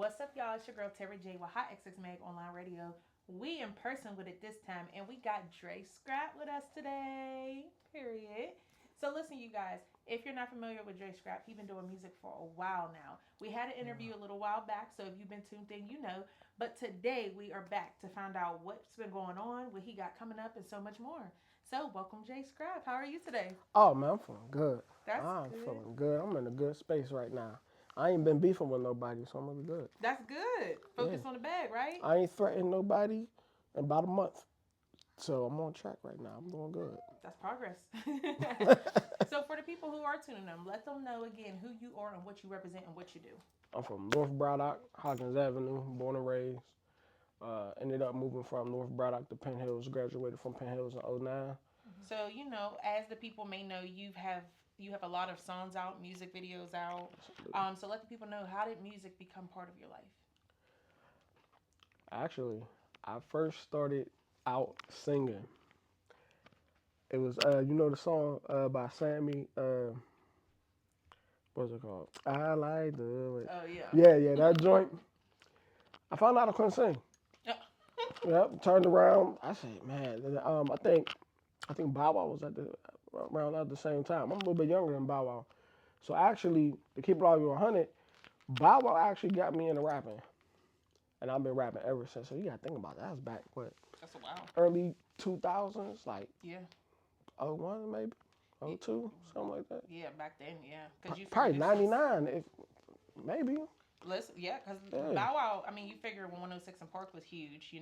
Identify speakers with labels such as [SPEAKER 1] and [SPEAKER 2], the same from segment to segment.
[SPEAKER 1] What's up, y'all? It's your girl Terry J with HotxxMagOnlineRadio. We in person with it this time, and we got DreScrap with us today. Period. So listen, you guys. If you're not familiar with DreScrap, he's been doing music for a while now. We had an interview a little while back, so if you've been tuned in, you know. But today we are back to find out what's been going on, what he got coming up, and so much more. So welcome, DreScrap. How are you today?
[SPEAKER 2] Oh man, I'm feeling good.
[SPEAKER 1] That's
[SPEAKER 2] I'm
[SPEAKER 1] good.
[SPEAKER 2] feeling good. I'm in a good space right now. I ain't been beefing with nobody, so I'm really good.
[SPEAKER 1] That's good.
[SPEAKER 2] Yeah,
[SPEAKER 1] Focus on the bag, right?
[SPEAKER 2] I ain't threatened nobody in about a month, so I'm on track right now. I'm doing good.
[SPEAKER 1] That's progress. So for the people who are tuning in, let them know again who you are and what you represent and what you do.
[SPEAKER 2] I'm from North Braddock, Hawkins Avenue, born and raised. Ended up moving from North Braddock to Penn Hills. Graduated from Penn Hills in '09.
[SPEAKER 1] So as the people may know, you have a lot of songs out, music videos out. So let the people know, how did music become part of your life?
[SPEAKER 2] Actually, I first started out singing. It was the song by Sammy. What's it called? I like the way.
[SPEAKER 1] Oh yeah.
[SPEAKER 2] Yeah, that joint. I found out I couldn't sing.
[SPEAKER 1] Yeah.
[SPEAKER 2] Yep, turned around. I said, man, I think Bow Wow was around at the same time. I'm a little bit younger than Bow Wow. So actually, to keep it all 100, Bow Wow actually got me into rapping. And I've been rapping ever since. So you gotta think about that. That was back, what,
[SPEAKER 1] That's a wow.
[SPEAKER 2] early 2000s? Like
[SPEAKER 1] Yeah.
[SPEAKER 2] '01 maybe?
[SPEAKER 1] Y-
[SPEAKER 2] '02, something like that.
[SPEAKER 1] Yeah, back then, yeah, because you figure
[SPEAKER 2] Probably
[SPEAKER 1] this was.
[SPEAKER 2] '99, if maybe.
[SPEAKER 1] Listen, yeah, because
[SPEAKER 2] Yeah,
[SPEAKER 1] Bow Wow. I mean, you figure when 106 in Park was huge.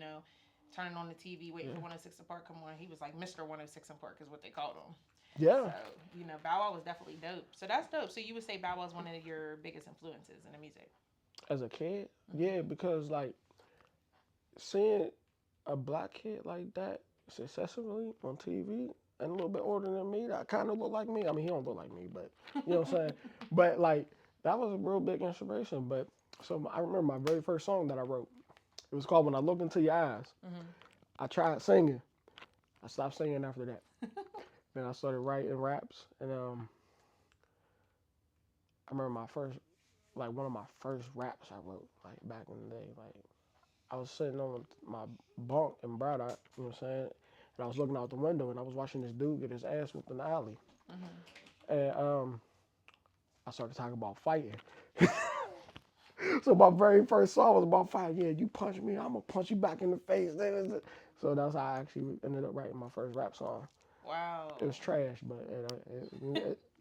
[SPEAKER 1] Turning on the TV, waiting for
[SPEAKER 2] yeah,
[SPEAKER 1] 106 in Park come on. He was like Mr. 106 in Park is what they called him.
[SPEAKER 2] yeah.
[SPEAKER 1] So, Bow Wow was definitely dope. So that's dope. So you would say Bow Wow is one of your biggest influences in the music.
[SPEAKER 2] As a kid,
[SPEAKER 1] Mm-hmm.
[SPEAKER 2] yeah, because like seeing a black kid like that successfully on TV and a little bit older than me that kind of look like me. I mean, he don't look like me, but you know what I'm saying. But like that was a real big inspiration. But so I remember my very first song that I wrote. It was called "When I Look Into Your Eyes."
[SPEAKER 1] Mm-hmm.
[SPEAKER 2] I tried singing. I stopped singing after that. Then I started writing raps, and I remember my first, like one of my first raps I wrote, like back in the day. Like I was sitting on my bunk in Braddock, you know what I'm saying? And I was looking out the window and I was watching this dude get his ass whooped in the alley.
[SPEAKER 1] Mm-hmm.
[SPEAKER 2] And I started talking about fighting. So my very first song was about fighting. Yeah, you punch me, I'm gonna punch you back in the face. So that's how I actually ended up writing my first rap song. It
[SPEAKER 1] Wow.
[SPEAKER 2] was trash, but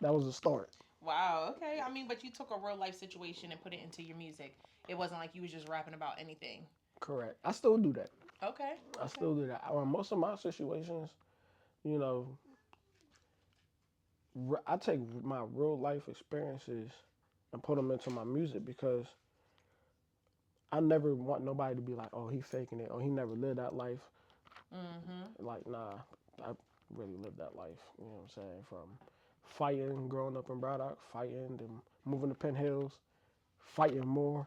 [SPEAKER 2] that was the start.
[SPEAKER 1] Wow. Okay. I mean, but you took a real life situation and put it into your music. It wasn't like you was just rapping about anything.
[SPEAKER 2] Correct. I still do that.
[SPEAKER 1] Okay.
[SPEAKER 2] I
[SPEAKER 1] Okay.
[SPEAKER 2] still do that. Most of my situations, you know, I take my real life experiences and put them into my music because I never want nobody to be like, oh, he faking it, or he never lived that life.
[SPEAKER 1] Mm-hmm.
[SPEAKER 2] Like, nah, I really lived that life. You know what I'm saying? From fighting, growing up in Braddock, fighting, then moving to Penn Hills, fighting more.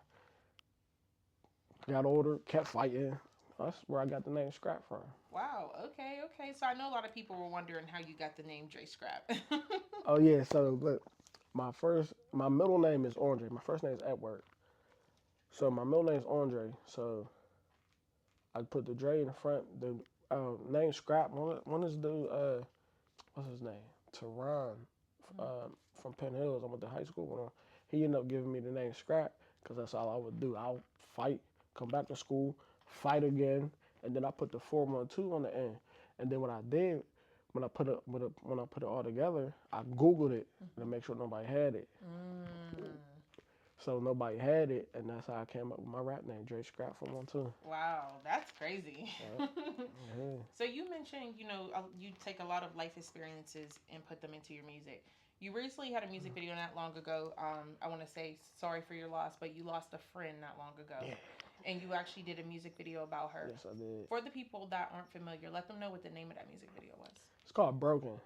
[SPEAKER 2] Got older, kept fighting. That's where I got the name Scrap from.
[SPEAKER 1] Wow. Okay. Okay. So I know a lot of people were wondering how you got the name Dre Scrap.
[SPEAKER 2] Oh yeah, so look, my middle name is Andre. My first name is Edward. So my middle name is Andre. So I put the Dre in the front. The name Scrap. One is the what's his name? Teron from Penn Hills. I went to high school with him. He ended up giving me the name Scrap because that's all I would do. I'll fight, come back to school, fight again, and then I put the 412 on the end. And then what I did when I put it all together, I Googled it to make sure nobody had it.
[SPEAKER 1] Mm.
[SPEAKER 2] So nobody had it, and that's how I came up with my rap name, Dre Scrap from one too.
[SPEAKER 1] Wow, that's crazy.
[SPEAKER 2] Yeah. Yeah.
[SPEAKER 1] So you mentioned, you take a lot of life experiences and put them into your music. You recently had a music video not long ago. I want to say sorry for your loss, but you lost a friend not long ago,
[SPEAKER 2] Yeah.
[SPEAKER 1] and you actually did a music video about her.
[SPEAKER 2] Yes, I did.
[SPEAKER 1] For the people that aren't familiar, let them know what the name of that music video was.
[SPEAKER 2] It's called Broken.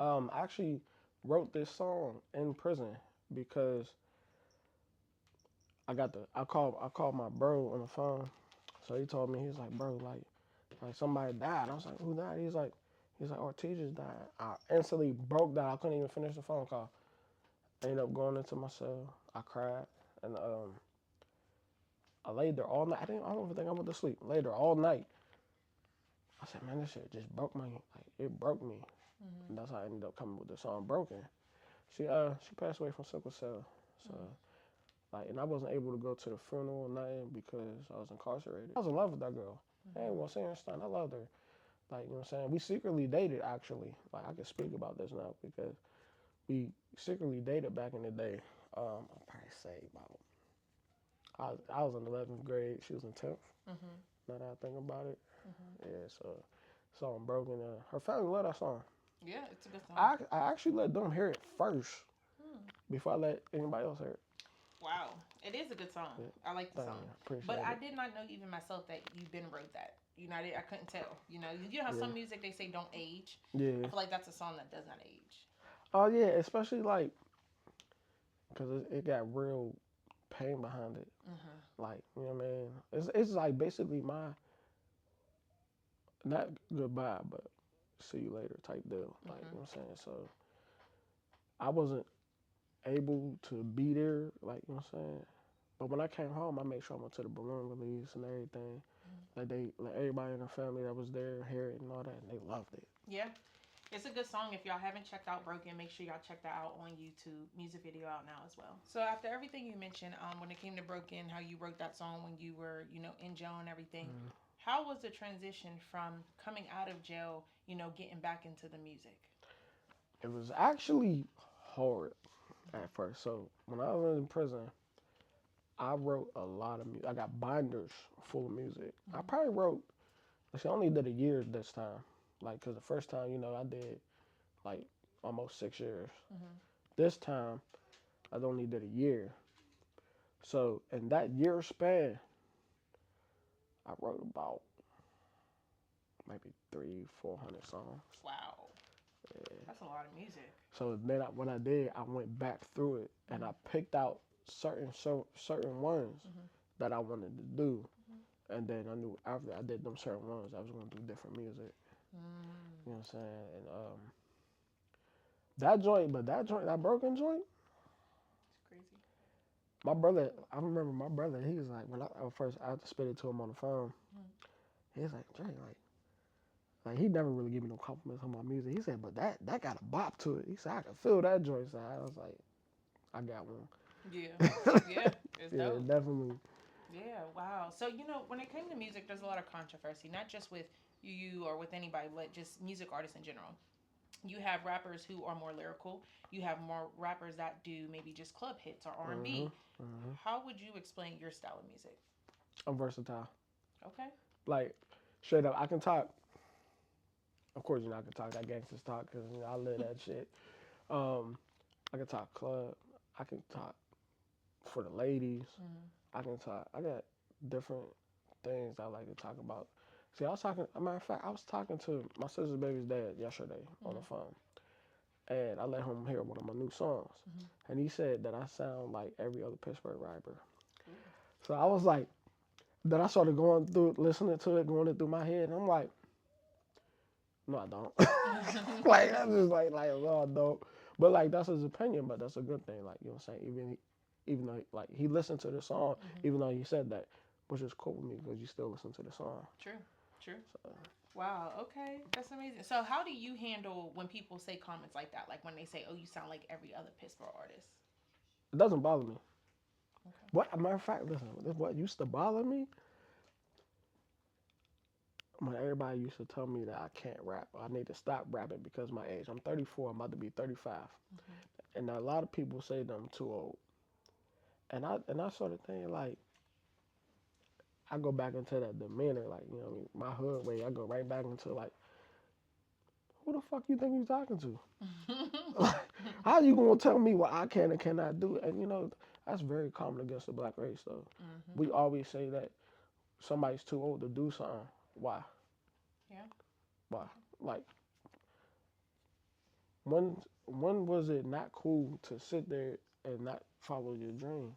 [SPEAKER 1] Mm-hmm.
[SPEAKER 2] I actually wrote this song in prison because I called my bro on the phone. So he told me, he was like, bro, like somebody died. I was like, who died? He's like, Ortiz just died. I instantly broke down. I couldn't even finish the phone call. I ended up going into my cell. I cried, and I laid there all night. I don't even think I went to sleep. Laid there all night. I said, man, this shit just broke my, like, it broke me.
[SPEAKER 1] Mm-hmm.
[SPEAKER 2] And that's how I ended up coming with the song Broken. She passed away from sickle cell. So, like, and I wasn't able to go to the funeral or nothing because I was incarcerated. I was in love with that girl. I ain't gonna say her stuff. I loved her. Like, you know what I'm saying? We secretly dated, actually. Like, I can speak about this now because we secretly dated back in the day. I'll probably say about, I was in 11th grade. She was in 10th.
[SPEAKER 1] Mm-hmm.
[SPEAKER 2] Now that I think about it.
[SPEAKER 1] Mm-hmm.
[SPEAKER 2] Yeah, so song Broken. Her family loved that song.
[SPEAKER 1] Yeah, it's a good song.
[SPEAKER 2] I actually let them hear it first before I let anybody else hear it.
[SPEAKER 1] Wow, it is a good song.
[SPEAKER 2] Yeah.
[SPEAKER 1] I like the
[SPEAKER 2] Thank
[SPEAKER 1] song,
[SPEAKER 2] you. Appreciate
[SPEAKER 1] but
[SPEAKER 2] it.
[SPEAKER 1] I did not know even myself that you been wrote that. You know, I couldn't tell. You know how
[SPEAKER 2] Yeah.
[SPEAKER 1] some music they say don't age.
[SPEAKER 2] Yeah.
[SPEAKER 1] I feel like that's a song that does not age.
[SPEAKER 2] Oh yeah, especially like, cause it got real pain behind it.
[SPEAKER 1] Mm-hmm.
[SPEAKER 2] Like, you know what I mean? It's like basically my, not goodbye, but see you later type deal. Like, you know what I'm saying? So I wasn't able to be there, like, you know what I'm saying? But when I came home, I made sure I went to the balloon release and everything. Like everybody in the family that was there hear it and all that, and they loved it.
[SPEAKER 1] Yeah. It's a good song. If y'all haven't checked out Broken, make sure y'all check that out on YouTube. Music video out now as well. So after everything you mentioned, when it came to Broken, how you wrote that song when you were, in jail and everything, how was the transition from coming out of jail, getting back into the music?
[SPEAKER 2] It was actually hard at first. So when I was in prison, I wrote a lot of music. I got binders full of music. I probably wrote, actually, I only did a year this time. Like, because the first time, I did like almost 6 years. This time, I only did a year. So in that year span, I wrote about maybe 300-400 songs.
[SPEAKER 1] Wow.
[SPEAKER 2] Yeah.
[SPEAKER 1] That's a lot of music.
[SPEAKER 2] So then what I did, I went back through it and I picked out certain ones that I wanted to do. And then I knew after I did them certain ones, I was going to do different music. You know what I'm saying? And that Broken joint,
[SPEAKER 1] It's crazy.
[SPEAKER 2] my brother, I remember my brother, he was like, when I first, I had to spit it to him on the phone. He was like, Dre, like he never really gave me no compliments on my music. He said, but that got a bop to it. He said, I can feel that joint. So I was like, I got one.
[SPEAKER 1] Yeah. Yeah. It's
[SPEAKER 2] Yeah,
[SPEAKER 1] dope.
[SPEAKER 2] definitely.
[SPEAKER 1] Yeah, wow. So, when it came to music, there's a lot of controversy, not just with you or with anybody, but just music artists in general. You have rappers who are more lyrical. You have more rappers that do maybe just club hits or R&B. How would you explain your style of music?
[SPEAKER 2] I'm versatile.
[SPEAKER 1] Okay.
[SPEAKER 2] Like, straight up, I can talk. Of course, I can talk that gangsters talk because I live that shit. I can talk club. I can talk for the ladies. I can talk. I got different things I like to talk about. See, as a matter of fact, I was talking to my sister's baby's dad yesterday on the phone. And I let him hear one of my new songs. And he said that I sound like every other Pittsburgh rapper. So I was like, then I started listening to it, going it through my head. And I'm like, no, I don't. Like, I'm just like, no, I don't. But like, that's his opinion, but that's a good thing. Like, you know what I'm saying? Even though, like, he listened to the song, even though he said that, which is cool with me because you still listen to the song.
[SPEAKER 1] True.
[SPEAKER 2] So,
[SPEAKER 1] Wow, okay. That's amazing. So how do you handle when people say comments like that? Like when they say, oh, you sound like every other Pittsburgh artist?
[SPEAKER 2] it doesn't bother me.
[SPEAKER 1] Okay.
[SPEAKER 2] What, as a matter of fact, listen, what used to bother me when everybody used to tell me that I can't rap, or I need to stop rapping because of my age. I'm 34, I'm about to be 35. And a lot of people say that I'm too old. And I sort of think, like, I go back into that demeanor, like, my hood way. I go right back into, like, who the fuck you think you talking to? Like, how you gonna tell me what I can and cannot do? And, that's very common against the black race, though. We always say that somebody's too old to do something. Why?
[SPEAKER 1] Yeah.
[SPEAKER 2] Why? Like, when was it not cool to sit there and not follow your dream?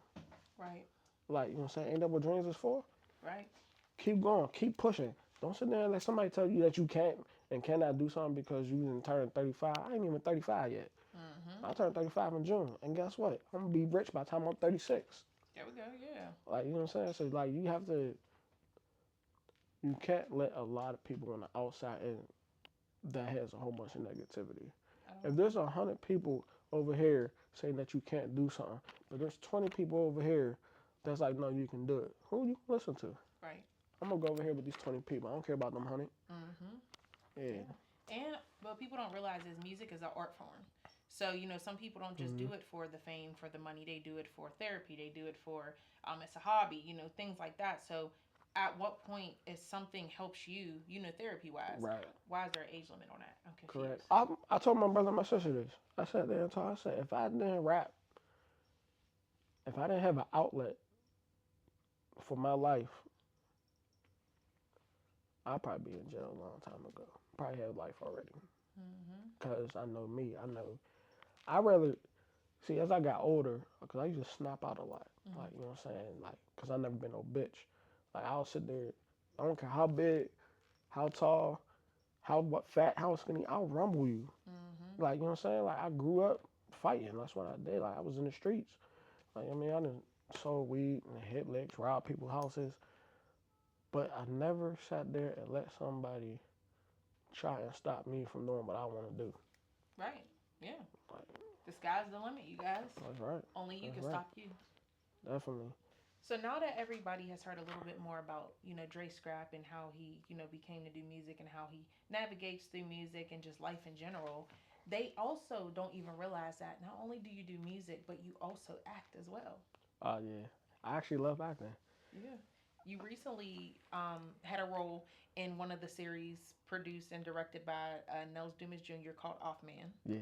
[SPEAKER 1] Right.
[SPEAKER 2] Like, you know what I'm saying? Ain't that what dreams is for?
[SPEAKER 1] Right.
[SPEAKER 2] Keep going. Keep pushing. Don't sit there and let somebody tell you that you can't and cannot do something because you didn't turn 35. I ain't even 35 yet. I turned 35 in June. And guess what? I'm going to be rich by the time I'm 36.
[SPEAKER 1] There we go. Yeah.
[SPEAKER 2] Like, you know what I'm saying? So, like, you can't let a lot of people on the outside in that has a whole bunch of negativity.
[SPEAKER 1] I don't
[SPEAKER 2] If
[SPEAKER 1] agree.
[SPEAKER 2] there's 100 people over here saying that you can't do something, but there's 20 people over here that's like, no, you can do it. Who you listen to?
[SPEAKER 1] Right.
[SPEAKER 2] I'm gonna go over here with these 20 people. I don't care about them 100.
[SPEAKER 1] Mm-hmm.
[SPEAKER 2] Yeah.
[SPEAKER 1] Yeah. And what people don't realize is music is an art form. So, some people don't just
[SPEAKER 2] Mm-hmm.
[SPEAKER 1] do it for the fame, for the money. They do it for therapy. They do it for it's a hobby, things like that. So at what point if something helps you, therapy wise,
[SPEAKER 2] Right.
[SPEAKER 1] why is there an age limit on that? I'm
[SPEAKER 2] Correct.
[SPEAKER 1] confused.
[SPEAKER 2] I told my brother and my sister this. I sat there and told. I said, if I didn't rap, if I didn't have an outlet for my life, I'd probably be in jail a long time ago. Probably have life already.
[SPEAKER 1] Mm-hmm.
[SPEAKER 2] Cause I know me. I know. I rather see as I got older. Cause I used to snap out a lot. Like, you know what I'm saying. Like, cause I never been no bitch. Like, I'll sit there. I don't care how big, how tall, what fat, how skinny. I'll rumble you.
[SPEAKER 1] Mm-hmm.
[SPEAKER 2] Like, you know what I'm saying. Like, I grew up fighting. That's what I did. Like, I was in the streets. Like, I mean, I done sold weed and hit licks, robbed people's houses. But I never sat there and let somebody try and stop me from doing what I want to do.
[SPEAKER 1] Right. Yeah.
[SPEAKER 2] Like,
[SPEAKER 1] The sky's the limit, you guys.
[SPEAKER 2] that's right.
[SPEAKER 1] Only you
[SPEAKER 2] That's
[SPEAKER 1] can
[SPEAKER 2] right.
[SPEAKER 1] stop you.
[SPEAKER 2] Definitely.
[SPEAKER 1] So now that everybody has heard a little bit more about, DreScrap and how he, became to do music and how he navigates through music and just life in general, they also don't even realize that not only do you do music, but you also act as well.
[SPEAKER 2] Oh, yeah. I actually love acting.
[SPEAKER 1] Yeah. You recently had a role in one of the series produced and directed by Nels Dumas Jr. called Off Man.
[SPEAKER 2] Yeah.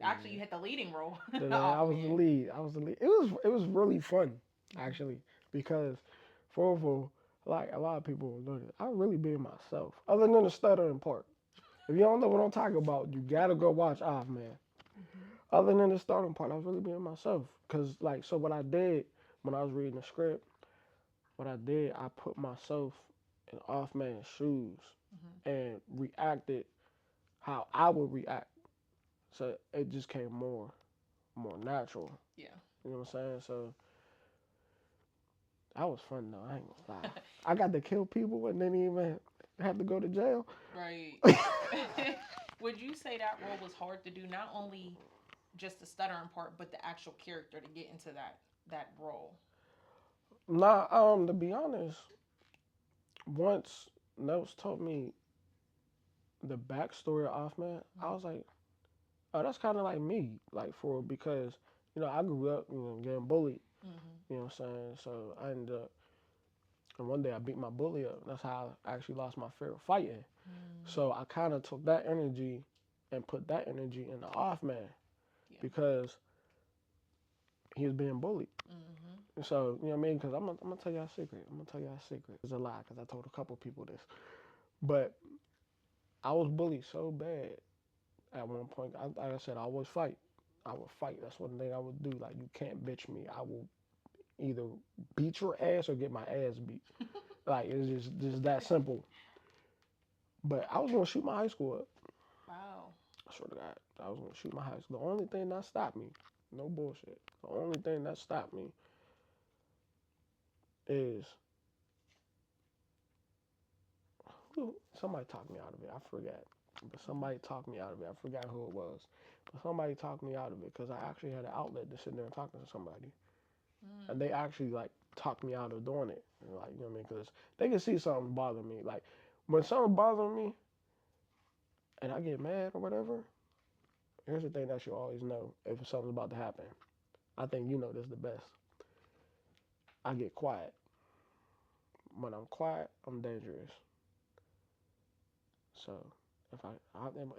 [SPEAKER 1] Actually,
[SPEAKER 2] Yeah.
[SPEAKER 1] you had the leading role,
[SPEAKER 2] I
[SPEAKER 1] Off
[SPEAKER 2] was the
[SPEAKER 1] Man.
[SPEAKER 2] lead. I was the lead. It was really fun, actually, because for like a lot of people know this. I really being myself, other than the stuttering part. If you don't know what I'm talking about, you gotta go watch Off Man.
[SPEAKER 1] Mm-hmm.
[SPEAKER 2] Other than the starting part, I was really being myself. Cause like, so what I did when I was reading the script, what I did, I put myself in Off Man's shoes
[SPEAKER 1] Mm-hmm.
[SPEAKER 2] and reacted how I would react. So it just came more natural.
[SPEAKER 1] Yeah.
[SPEAKER 2] You know what I'm saying? So that was fun though. I ain't gonna lie. I got to kill people and didn't even have to go to jail.
[SPEAKER 1] Right. Would you say that role was hard to do? Not only just the stuttering part, but the actual character to get into that role.
[SPEAKER 2] Nah, to be honest, once Nels told me the backstory of Off Man, I was like, oh, that's kind of like me, like for because I grew up getting bullied.
[SPEAKER 1] Mm-hmm.
[SPEAKER 2] You know what I'm saying? So I ended up, and one day I beat my bully up. That's how I actually lost my fear of fighting.
[SPEAKER 1] Mm.
[SPEAKER 2] So I kind of took that energy and put that energy in the Off Man
[SPEAKER 1] Yeah.
[SPEAKER 2] because he was being bullied.
[SPEAKER 1] Mm-hmm.
[SPEAKER 2] So, you know what I mean? Because I'm going to tell y'all a secret. I'm going to tell y'all a secret. It's a lie because I told a couple people this. But I was bullied so bad at one point. Like I said, I always fight. I would fight. That's one thing I would do. Like, you can't bitch me. I will either beat your ass or get my ass beat. Like, it's just that simple. But I was going to shoot my high school up.
[SPEAKER 1] Wow.
[SPEAKER 2] I swear to God. I was going to shoot my high school. The only thing that stopped me, no bullshit. The only thing that stopped me is somebody talked me out of it. I forgot. But somebody talked me out of it. I forgot who it was. But somebody talked me out of it because I actually had an outlet to sit there and talk to somebody.
[SPEAKER 1] Mm.
[SPEAKER 2] And they actually like talked me out of doing it. And, like, you know what I mean? Because they can see something bothering me. Like when something bothering me and I get mad or whatever, here's the thing that you always know if something's about to happen. I think you know this the best. I get quiet. When I'm quiet, I'm dangerous. So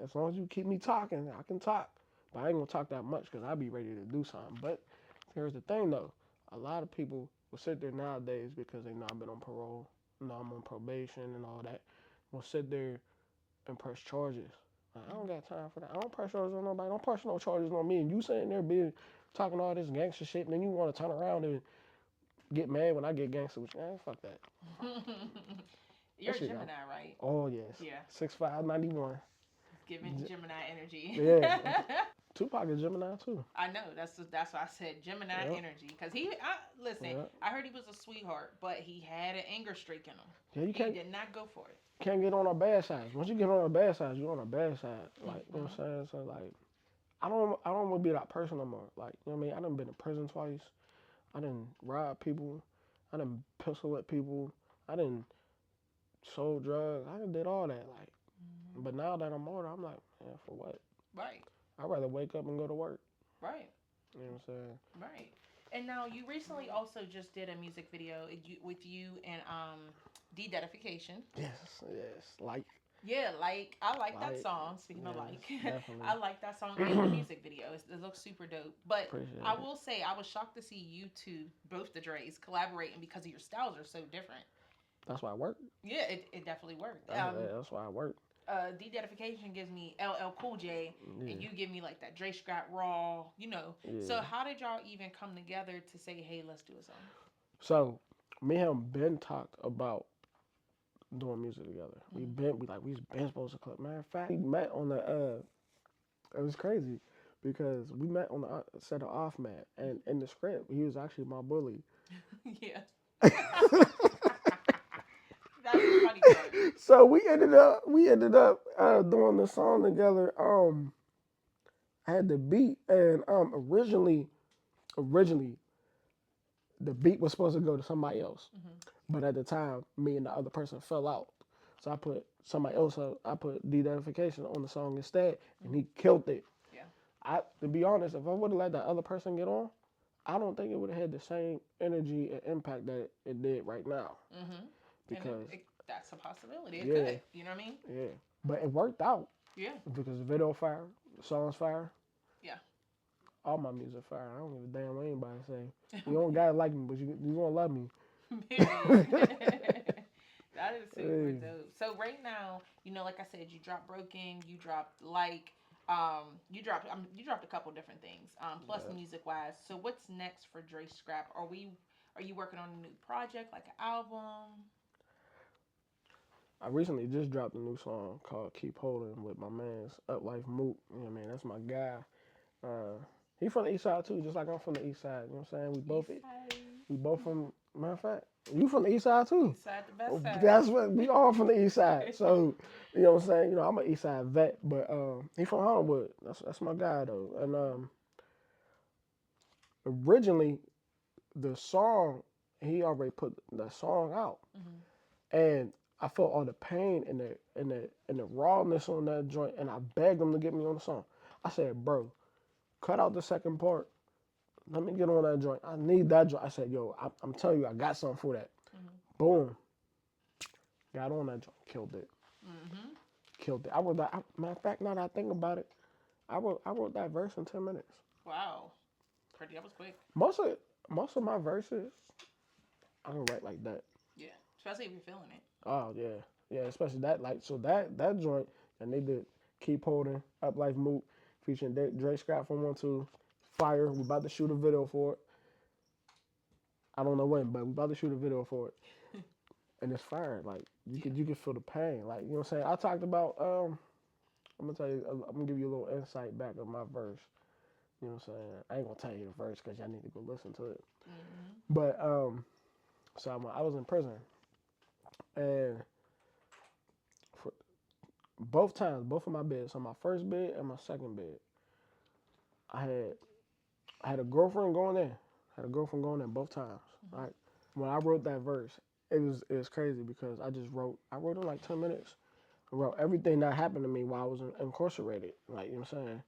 [SPEAKER 2] as long as you keep me talking, I can talk. But I ain't gonna talk that much because I be ready to do something. But here's the thing though, a lot of people will sit there nowadays because they know I've been on parole, I'm on probation and all that. Will sit there and press charges. Like, I don't got time for that. I don't press charges on nobody. Don't press no charges on me. And you sitting there being talking all this gangster shit, and then you want to turn around and get mad when I get gangster with you. Fuck that.
[SPEAKER 1] You're
[SPEAKER 2] That
[SPEAKER 1] a
[SPEAKER 2] shit got.
[SPEAKER 1] Gemini, right?
[SPEAKER 2] Oh yes.
[SPEAKER 1] Yeah.
[SPEAKER 2] 6'5", 91.
[SPEAKER 1] Giving Gemini energy.
[SPEAKER 2] Yeah. Tupac is Gemini too.
[SPEAKER 1] I know that's why I said Gemini
[SPEAKER 2] Yep.
[SPEAKER 1] energy because listen.
[SPEAKER 2] Yep.
[SPEAKER 1] I heard he was a sweetheart, but he had an anger streak in him.
[SPEAKER 2] Yeah, you
[SPEAKER 1] He
[SPEAKER 2] can't
[SPEAKER 1] did not go for it.
[SPEAKER 2] can't get on our bad side. Once you get on our bad side, you're on our bad side. Like, you know what
[SPEAKER 1] Hmm.
[SPEAKER 2] I'm saying? So like, I don't want to be that person no more. Like, you know what I mean? I done been in prison twice. I done robbed people. I done pistol whipped people. I done sold drugs. I done did all that. Like,
[SPEAKER 1] Hmm.
[SPEAKER 2] but now that I'm older, I'm like, man, for what?
[SPEAKER 1] Right,
[SPEAKER 2] I'd rather wake up and go to work.
[SPEAKER 1] right,
[SPEAKER 2] You know what I'm saying?
[SPEAKER 1] right. And now you recently also just did a music video with you and de-dedification.
[SPEAKER 2] Yes, yes.
[SPEAKER 1] Yeah, like I like that
[SPEAKER 2] Like,
[SPEAKER 1] song. Speaking of
[SPEAKER 2] yes,
[SPEAKER 1] like,
[SPEAKER 2] definitely.
[SPEAKER 1] I like that song and the music video. It looks super dope. But
[SPEAKER 2] Appreciate
[SPEAKER 1] I
[SPEAKER 2] it.
[SPEAKER 1] will say I was shocked to see you two, both the Dre's, collaborating because your styles are so different.
[SPEAKER 2] That's why I work.
[SPEAKER 1] Yeah, it definitely worked.
[SPEAKER 2] That's why I work.
[SPEAKER 1] De-dedification gives me LL Cool J,
[SPEAKER 2] Yeah,
[SPEAKER 1] and you give me like that Dre Scrap Raw. So
[SPEAKER 2] yeah.
[SPEAKER 1] how did y'all even come together to say, hey, let's do a song?
[SPEAKER 2] So me and him been talked about doing music together.
[SPEAKER 1] Mm-hmm.
[SPEAKER 2] We been supposed to clip. Matter of fact, we met on the it was crazy because we met on the set of Off Man, and in the script he was actually my bully.
[SPEAKER 1] Yeah. That's the funny part.
[SPEAKER 2] So we ended up doing the song together. I had the beat, and originally the beat was supposed to go to somebody else,
[SPEAKER 1] Mm-hmm.
[SPEAKER 2] but at the time, me and the other person fell out. So I put somebody else. I put de-identification on the song instead, and
[SPEAKER 1] Mm-hmm.
[SPEAKER 2] he killed it.
[SPEAKER 1] Yeah.
[SPEAKER 2] To be honest, if I would have let that other person get on, I don't think it would have had the same energy and impact that it did right now.
[SPEAKER 1] Mm-hmm. And
[SPEAKER 2] Because
[SPEAKER 1] that's a possibility. It
[SPEAKER 2] yeah,
[SPEAKER 1] could. You know what I mean?
[SPEAKER 2] yeah, but it worked out
[SPEAKER 1] Yeah.
[SPEAKER 2] because the video fire, the song's fire,
[SPEAKER 1] Yeah.
[SPEAKER 2] all my music fire. I don't give a damn what anybody say. You don't gotta like me, but you gonna love me.
[SPEAKER 1] Period. That is super
[SPEAKER 2] Hey,
[SPEAKER 1] dope. So right now, like I said, you dropped Broken, you dropped like, you dropped a couple different things. Plus
[SPEAKER 2] yeah.
[SPEAKER 1] music wise. So what's next for Dre Scrap? Are you working on a new project, like an album?
[SPEAKER 2] I recently just dropped a new song called "Keep Holding" with my man's Up Life Moot. You know what I mean? That's my guy. Uh, he from the east side too, just like I'm from the east side. You know what I'm saying?
[SPEAKER 1] East side.
[SPEAKER 2] We both from. Matter of fact, you from the east side too.
[SPEAKER 1] East side, the best side.
[SPEAKER 2] That's what we all from the east side. So you know what I'm saying. I'm an east side vet, but he from Hollywood. That's my guy though. And originally the song he already put the song out,
[SPEAKER 1] Hmm.
[SPEAKER 2] and I felt all the pain and the rawness on that joint, and I begged him to get me on the song. I said, bro, cut out the second part. Let me get on that joint. I need that joint. I said, yo, I'm telling you, I got something for that.
[SPEAKER 1] Hmm.
[SPEAKER 2] Boom. Got on that joint. Killed it.
[SPEAKER 1] Hmm.
[SPEAKER 2] Killed it. I wrote that. Matter of fact, now that I think about it, I wrote that verse in 10 minutes.
[SPEAKER 1] Wow. That was quick.
[SPEAKER 2] Most of most of my verses, I can write like that.
[SPEAKER 1] Yeah. Especially if you're feeling it.
[SPEAKER 2] Oh yeah, yeah. Especially that that joint, and they did keep holding up life moot featuring DreScrap412. Fire. We about to shoot a video for it. I don't know when, but we about to shoot a video for it, and it's fire. Like
[SPEAKER 1] Yeah.
[SPEAKER 2] you could feel the pain. Like you know what I'm saying. I talked about I'm gonna tell you. I'm gonna give you a little insight back of my verse. You know what I'm saying. I ain't gonna tell you the verse because y'all need to go listen to it.
[SPEAKER 1] Hmm.
[SPEAKER 2] But so I was in prison, and for both times, both of my beds, on my first bed and my second bed, I had I had a girlfriend going in. I had a girlfriend going in both times.
[SPEAKER 1] Hmm.
[SPEAKER 2] Right. When I wrote that verse, it was crazy because I wrote in like 10 minutes. I wrote everything that happened to me while I was incarcerated. Like you know what I'm saying.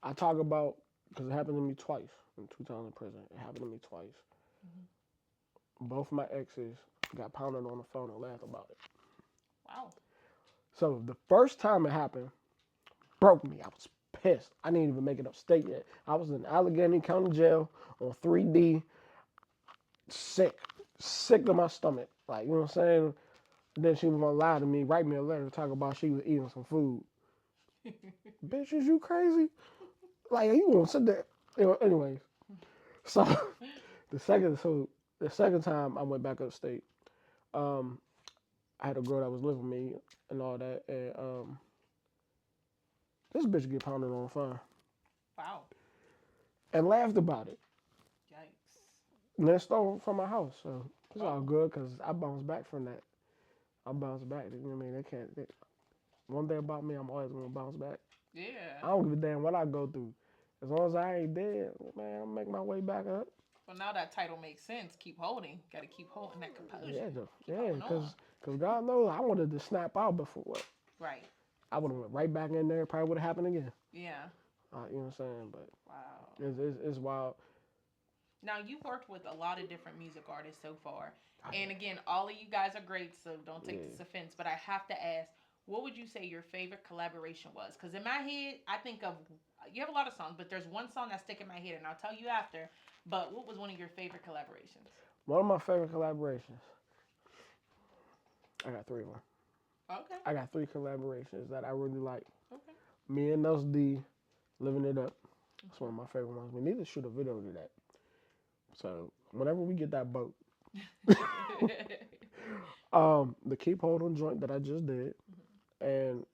[SPEAKER 2] I talk about because it happened to me twice in 2 times in prison. It happened to me twice.
[SPEAKER 1] Hmm.
[SPEAKER 2] Both of my exes got pounded on the phone and laughed about it.
[SPEAKER 1] Wow.
[SPEAKER 2] So the first time it happened, broke me. I was pissed. I didn't even make it upstate yet. I was in Allegheny County Jail on 3D, sick, sick to my stomach. Like, you know what I'm saying? Then she was gonna lie to me, write me a letter, talk about she was eating some food. Bitch, is you crazy? Like, you gonna sit there? Anyways, so the second time I went back upstate, um, I had a girl that was living with me and all that, and This bitch get pounded on fire.
[SPEAKER 1] Wow.
[SPEAKER 2] And laughed about it.
[SPEAKER 1] Yikes.
[SPEAKER 2] And then stole from my house. So it's all
[SPEAKER 1] Oh.
[SPEAKER 2] good because I bounced back from that. I bounced back. You know what I mean? One thing about me, I'm always going to bounce back.
[SPEAKER 1] Yeah.
[SPEAKER 2] I don't give a damn what I go through. As long as I ain't dead, man, I'll make my way back up.
[SPEAKER 1] Well, now that title makes sense. Keep holding. Got to keep holding that composure.
[SPEAKER 2] Yeah,
[SPEAKER 1] Keep
[SPEAKER 2] yeah,
[SPEAKER 1] holding on.
[SPEAKER 2] cause God knows I wanted to snap out before.
[SPEAKER 1] Right.
[SPEAKER 2] I would have went right back in there. Probably would have happened again.
[SPEAKER 1] Yeah.
[SPEAKER 2] You know what I'm saying? But
[SPEAKER 1] Wow.
[SPEAKER 2] it's wild.
[SPEAKER 1] Now, you've worked with a lot of different music artists so far.
[SPEAKER 2] Oh,
[SPEAKER 1] And again, all of you guys are great, so don't take
[SPEAKER 2] yeah.
[SPEAKER 1] this offense. But I have to ask, what would you say your favorite collaboration was? Because in my head, I think of, you have a lot of songs, but there's one song that stick in my head, and I'll tell you after. But what was one of your favorite collaborations?
[SPEAKER 2] One of my favorite collaborations. I got three of them.
[SPEAKER 1] Okay.
[SPEAKER 2] I got three collaborations that I really like.
[SPEAKER 1] Okay.
[SPEAKER 2] Me and Nels D, Living It Up. That's one of my favorite ones. We need to shoot a video to that. So whenever we get that boat, the Keep Holding joint that I just did, and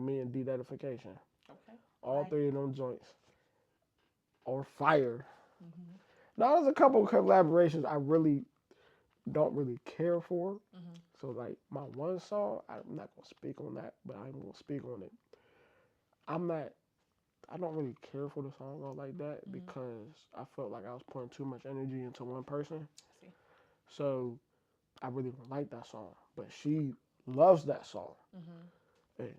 [SPEAKER 2] me and De-Edification.
[SPEAKER 1] Okay.
[SPEAKER 2] All
[SPEAKER 1] Right.
[SPEAKER 2] three of them joints are fire.
[SPEAKER 1] Mm-hmm.
[SPEAKER 2] Now there's a couple of collaborations I really don't really care for.
[SPEAKER 1] Mm-hmm.
[SPEAKER 2] So like my one song, I'm not gonna speak on that, but I'm gonna speak on it. I'm not. I don't really care for the song all like that
[SPEAKER 1] Mm-hmm.
[SPEAKER 2] because I felt like I was putting too much energy into one person.
[SPEAKER 1] I see.
[SPEAKER 2] So I really don't like that song. But she loves that song.
[SPEAKER 1] Mm-hmm.
[SPEAKER 2] And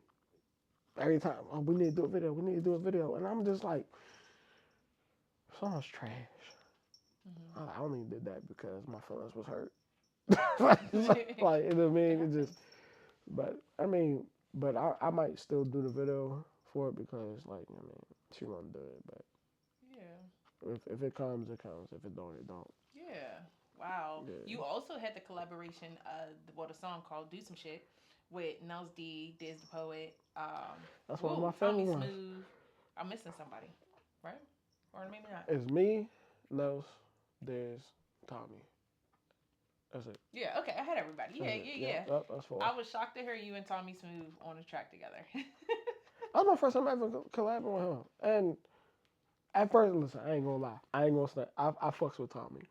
[SPEAKER 2] every time, oh, we need to do a video, we need to do a video. And I'm just like, song's trash.
[SPEAKER 1] Mm-hmm.
[SPEAKER 2] I only did that because my feelings was hurt. Like, you know what I
[SPEAKER 1] It
[SPEAKER 2] mean? It just,
[SPEAKER 1] happens.
[SPEAKER 2] but I mean, but I might still do the video for it because, like, I mean, she gonna do it. But
[SPEAKER 1] Yeah.
[SPEAKER 2] if it comes, it comes. If it don't, it don't.
[SPEAKER 1] Yeah. Wow.
[SPEAKER 2] Yeah.
[SPEAKER 1] You also had the collaboration, well, the song called "Do Some Shit" with Nels D, Diz the Poet,
[SPEAKER 2] That's one of my
[SPEAKER 1] woo,
[SPEAKER 2] favorite
[SPEAKER 1] Tommy
[SPEAKER 2] ones.
[SPEAKER 1] Smooth. I'm missing somebody, right? Or maybe not.
[SPEAKER 2] It's me, Nels, there's Tommy. That's it.
[SPEAKER 1] Yeah. Okay. I had everybody.
[SPEAKER 2] That's
[SPEAKER 1] Yeah.
[SPEAKER 2] it.
[SPEAKER 1] Yeah.
[SPEAKER 2] Yeah,
[SPEAKER 1] Yeah.
[SPEAKER 2] that's four.
[SPEAKER 1] I was shocked to hear you and Tommy Smooth on a track together.
[SPEAKER 2] That was my first time ever collabing with him. And at first, listen, I ain't gonna lie. I ain't gonna say I fucks with Tommy.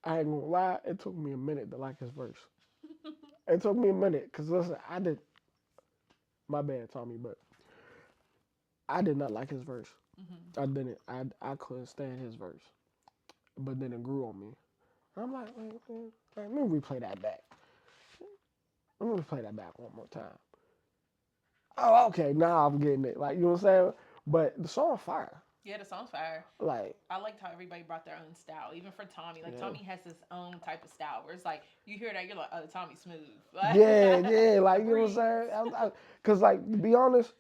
[SPEAKER 2] I ain't gonna lie. It took me a minute to like his verse. It took me a minute because listen, I did my bad, Tommy, but I did not like his verse.
[SPEAKER 1] Hmm.
[SPEAKER 2] I didn't. I couldn't stand his verse. But then it grew on me. I'm like, let me replay that back. Let me replay that back one more time. Oh, okay, now I'm getting it. Like, you know what I'm saying? But the song fire.
[SPEAKER 1] Yeah, the song's fire.
[SPEAKER 2] Like,
[SPEAKER 1] I liked how everybody brought their own style, even for Tommy. Like
[SPEAKER 2] yeah.
[SPEAKER 1] Tommy has his own type of style, where it's like you hear that, you're like, oh, Tommy Smooth.
[SPEAKER 2] Yeah, yeah,
[SPEAKER 1] The
[SPEAKER 2] like, you know what
[SPEAKER 1] breeze.
[SPEAKER 2] I'm saying? Because, like, to be honest,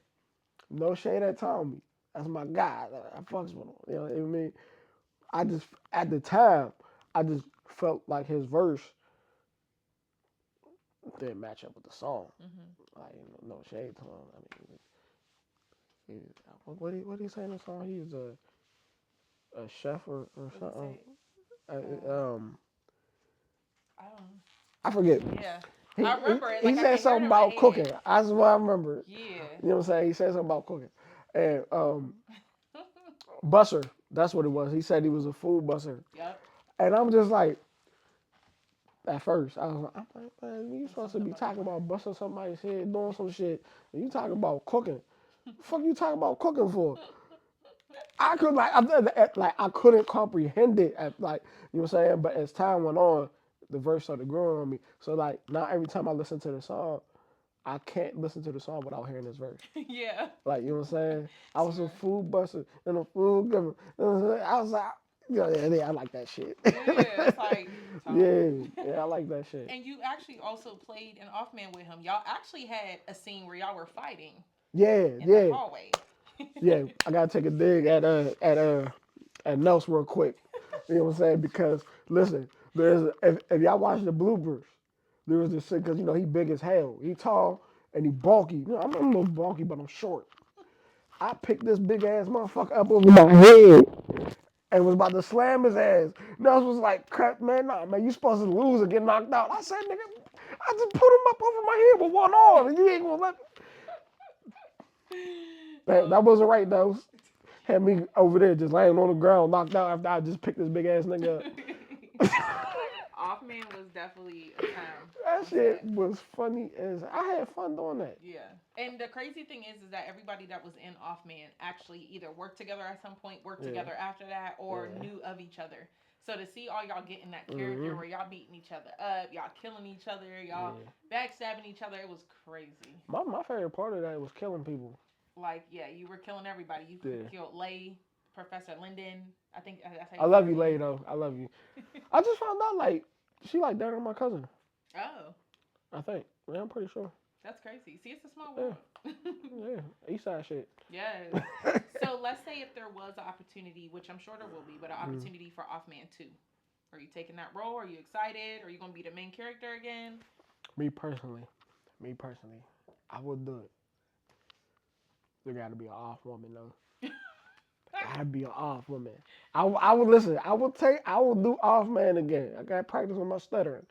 [SPEAKER 2] no shade at Tommy. That's my guy. I fucks with him. You know what I mean? I just, at the time, I just felt like his verse didn't match up with the song.
[SPEAKER 1] Hmm.
[SPEAKER 2] Like, no shade to him. I mean, what do you say in the song? He's a chef or
[SPEAKER 1] What
[SPEAKER 2] something.
[SPEAKER 1] say? I don't.
[SPEAKER 2] I forget.
[SPEAKER 1] Yeah,
[SPEAKER 2] He,
[SPEAKER 1] I
[SPEAKER 2] he,
[SPEAKER 1] remember it.
[SPEAKER 2] he
[SPEAKER 1] Like I
[SPEAKER 2] said
[SPEAKER 1] can hear it
[SPEAKER 2] something
[SPEAKER 1] in my
[SPEAKER 2] about cooking.
[SPEAKER 1] head.
[SPEAKER 2] That's what I remember.
[SPEAKER 1] Yeah.
[SPEAKER 2] You know what I'm saying? He said something about cooking. And busser, that's what it was. He said he was a food busser.
[SPEAKER 1] Yep.
[SPEAKER 2] And I'm just like, at first, I'm like, man, you
[SPEAKER 1] There's
[SPEAKER 2] supposed to
[SPEAKER 1] something
[SPEAKER 2] be
[SPEAKER 1] about the
[SPEAKER 2] talking
[SPEAKER 1] butter.
[SPEAKER 2] about busting somebody's head, doing some shit, and you talking about cooking. The fuck you talking about cooking for? I could like I couldn't comprehend it at like you know what I'm saying. But as time went on, the verse started growing on me. So like now every time I listen to the song, I can't listen to the song without hearing this verse.
[SPEAKER 1] Yeah.
[SPEAKER 2] Like you know what I'm saying. I was a
[SPEAKER 1] Swear.
[SPEAKER 2] food buster and a food giver. I was like, yeah, I like that shit.
[SPEAKER 1] Yeah, it's like
[SPEAKER 2] yeah,
[SPEAKER 1] Tommy.
[SPEAKER 2] yeah, I like that shit.
[SPEAKER 1] And you actually also played an off man with him. Y'all actually had a scene where y'all were fighting
[SPEAKER 2] Yeah,
[SPEAKER 1] in the
[SPEAKER 2] yeah,
[SPEAKER 1] hallway.
[SPEAKER 2] yeah. I gotta take a dig at Nels real quick. You know what I'm saying? Because listen, if y'all watch the bloopers, there was this because you know he big as hell. He tall and he bulky. You know, I'm a little bulky, but I'm short. I picked this big ass motherfucker up over my head and was about to slam his ass. Nels was like, "Crap, man, nah, man, you supposed to lose or get knocked out." I said, "Nigga, I just put him up over my head with one arm, and you ain't gonna let me." That wasn't right though. Had me over there just laying on the ground, knocked out after I just picked this big ass nigga up.
[SPEAKER 1] Off man was definitely a time
[SPEAKER 2] That
[SPEAKER 1] on
[SPEAKER 2] shit
[SPEAKER 1] set.
[SPEAKER 2] was funny as I had fun doing that.
[SPEAKER 1] Yeah. And the crazy thing is that everybody that was in Off Man actually either worked together at some point, worked
[SPEAKER 2] Yeah.
[SPEAKER 1] together after that, or
[SPEAKER 2] Yeah.
[SPEAKER 1] knew of each other. So to see all y'all get in that character
[SPEAKER 2] Hmm.
[SPEAKER 1] where y'all beating each other up, y'all killing each other, y'all
[SPEAKER 2] Yeah.
[SPEAKER 1] backstabbing each other, it was crazy.
[SPEAKER 2] My favorite part of that was killing people.
[SPEAKER 1] Like, yeah, you were killing everybody. You
[SPEAKER 2] Yeah.
[SPEAKER 1] killed Lay, Professor Linden. I think that's how
[SPEAKER 2] I
[SPEAKER 1] you say
[SPEAKER 2] love
[SPEAKER 1] her
[SPEAKER 2] you, Lay,
[SPEAKER 1] name.
[SPEAKER 2] though. I love you. I just found out like she like dating my cousin.
[SPEAKER 1] Oh,
[SPEAKER 2] I think. Yeah, I'm pretty sure.
[SPEAKER 1] that's crazy. See, it's a small
[SPEAKER 2] Yeah.
[SPEAKER 1] world.
[SPEAKER 2] Yeah. East side shit.
[SPEAKER 1] Yes. So let's say if there was an opportunity, which I'm sure there will be, but an
[SPEAKER 2] Mm.
[SPEAKER 1] opportunity for Off Man 2. Are you taking that role? Are you excited? Are you going to be the main character again?
[SPEAKER 2] Me personally, I would do it. There got to be an off woman though. Gotta be an off woman. I would listen. I will do off man again. I got to practice with my stuttering.